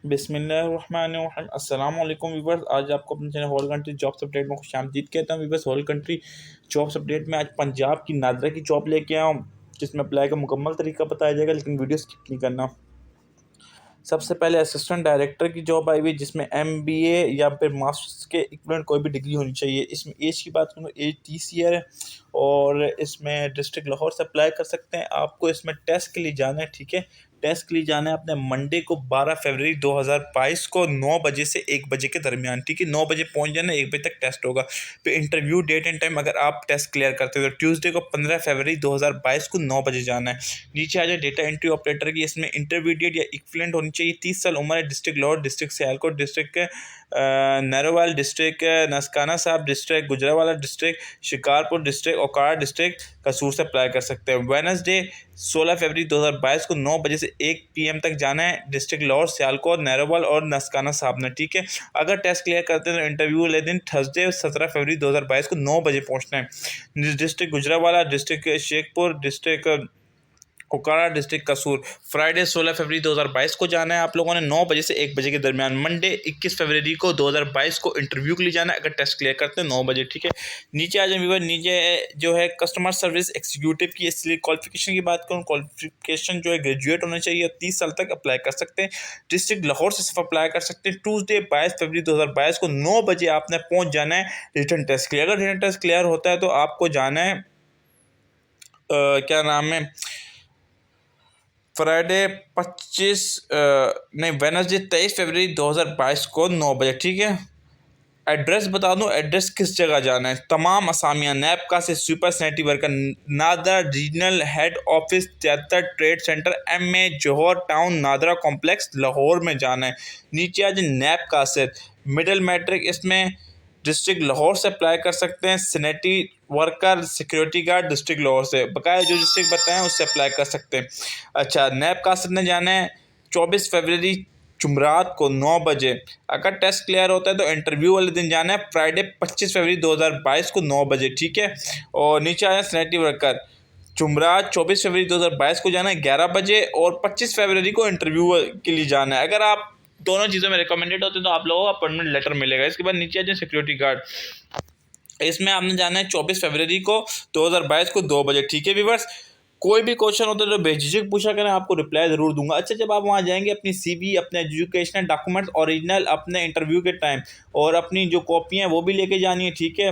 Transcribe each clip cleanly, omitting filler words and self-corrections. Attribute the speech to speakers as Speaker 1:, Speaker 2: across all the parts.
Speaker 1: बिस्मिल्लाहिर्रहमानिर्रहीम। अस्सलाम वालेकुम व्यूअर्स, आज आपको अपने channel whole country jobs update में खुशामदीद कहता हूँ। Viewers, whole country jobs update में आज पंजाब की नादरा की जॉब लेके आया हूँ, जिसमें अप्लाई का मुकम्मल तरीका बताया जाएगा, लेकिन वीडियो स्किप नहीं करना। सबसे पहले असिस्टेंट डायरेक्टर की जॉब आई हुई, जिसमें MBA या फिर मास्टर्स के इक्वलेंट कोई भी डिग्री होनी चाहिए। इसमें एज की बात करूँ, एज 30 ईयर है और इसमें डिस्ट्रिक्ट लाहौर से अप्लाई कर सकते हैं। आपको इसमें टेस्ट के लिए जाना है, ठीक है। टेस्ट के लिए जाना है अपने मंडे को 12 फरवरी 2022 को 9 बजे से 1 बजे के दरमियान, ठीक है। 9 बजे पहुंच जाना, 1 बजे तक टेस्ट होगा। फिर इंटरव्यू डेट एंड टाइम, अगर आप टेस्ट क्लियर करते हो तो ट्यूसडे को 15 फरवरी 2022 को 9 बजे जाना है। नीचे आ जाए डेटा एंट्री ऑपरेटर की, इसमें इंटरमीडिएट या इक्विवेलेंट होनी चाहिए। 30 साल उम्र है। District Lahore, district Sialkot, district Narowal, district Nankana Sahib, district Gujranwala, district Shikarpur, district Okara, district Kasur से अप्लाई कर सकते हैं। वेडनेसडे 16 फरवरी 2022 को 9 बजे से 1 PM तक जाना है डिस्ट्रिक्ट लाहौर, सियालकोट, नैरोवाल और ननकाना साहब ने, ठीक है। अगर टेस्ट क्लियर करते हैं तो इंटरव्यू ले दिन थर्सडे 17 फरवरी 2022 को 9 बजे पहुंचना है। District Gujranwala, district Shekhpur, district Okara, district कसूर फ्राइडे 16 फरवरी 2022 को जाना है आप लोगों ने 9 बजे से 1 बजे के दरमियान। मंडे 21 फरवरी को 2022 को इंटरव्यू के लिए जाना है, अगर टेस्ट क्लियर करते हैं 9 बजे, ठीक है। नीचे आ जाए व्यूअर, नीचे जो है कस्टमर सर्विस एग्जीक्यूटिव की, इसलिए क्वालिफिकेशन की बात करूँ, क्वालिफिकेशन जो है ग्रेजुएट होना चाहिए, 30 साल तक अप्लाई कर सकते हैं। डिस्ट्रिक्ट लाहौर से सिर्फ अप्लाई कर सकते हैं। ट्यूसडे 22 फरवरी 2022 को 9 बजे आपने पहुँच जाना है रिटर्न टेस्ट के लिए। अगर रिटर्न टेस्ट क्लियर होता है तो आपको जाना है क्या नाम है, फ्राइडे 25 नहीं वेडनेसडे 23 फरवरी 2022 को 9 बजे, ठीक है। एड्रेस बता दूं, एड्रेस किस जगह जाना है। तमाम असामियाँ नैपका से super sanitary worker, NADRA regional head office, 73 trade centre, MA Johar town, NADRA complex Lahore में जाना है। नीचे आज नैपका से मिडिल मैट्रिक, इसमें डिस्ट्रिक्ट लाहौर से अप्लाई कर सकते हैं। Sanitary worker, security guard district Lahore से, बकाया जो डिस्ट्रिक्ट बताएं उससे अप्लाई कर सकते हैं। अच्छा, नैब कासर ने जाना है 24 फरवरी जुमरात को 9 बजे। अगर टेस्ट क्लियर होता है तो इंटरव्यू वाले दिन जाना है फ्राइडे 25 फरवरी 2022 को 9 बजे, ठीक है। और नीचे आया सैनिटरी वर्कर, जुमरात 24 फरवरी 2022 को जाना है 11 बजे और 25 फरवरी को इंटरव्यू के लिए जाना है। अगर आप दोनों चीज़ों में रिकमेंडेड होते हैं तो आप लोगों को अपॉइंटमेंट लेटर मिलेगा। इसके बाद नीचे आ जाए सिक्योरिटी गार्ड, इसमें आपने जाना है 24 फरवरी को 2022 को 2 बजे, ठीक है व्यूअर्स। कोई भी क्वेश्चन होता है तो बेझिझक पूछा करें, आपको रिप्लाई ज़रूर दूंगा। अच्छा, जब आप वहाँ जाएंगे अपनी CV, अपने एजुकेशनल डॉक्यूमेंट्स ओरिजिनल अपने इंटरव्यू के टाइम और अपनी जो कॉपियाँ हैं वो भी लेके जानी है, ठीक है।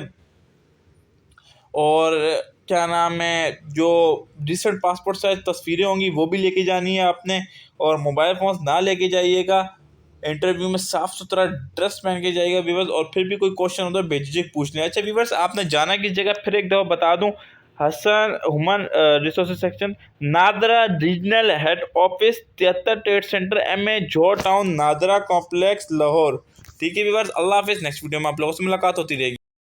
Speaker 1: और क्या नाम है, जो रिसेंट पासपोर्ट साइज तस्वीरें होंगी वो भी लेके जानी है आपने, और मोबाइल फ़ोन ना लेके जाइएगा। इंटरव्यू में साफ़ सुथरा ड्रेस पहन के जाइएगा व्यूवर्स, और फिर भी कोई क्वेश्चन होता है बेझिझक पूछ लें। अच्छा व्यूवर्स, आपने जाना किस जगह फिर एक दफ़ा बता दूं, Hasan human resource section, NADRA regional head office, 73 trade centre, MA Johar town, NADRA complex Lahore, ठीक है व्यूवर्स। अल्लाह हाफिज़। नेक्स्ट वीडियो में आप लोगों से मुलाकात होती रहेगी।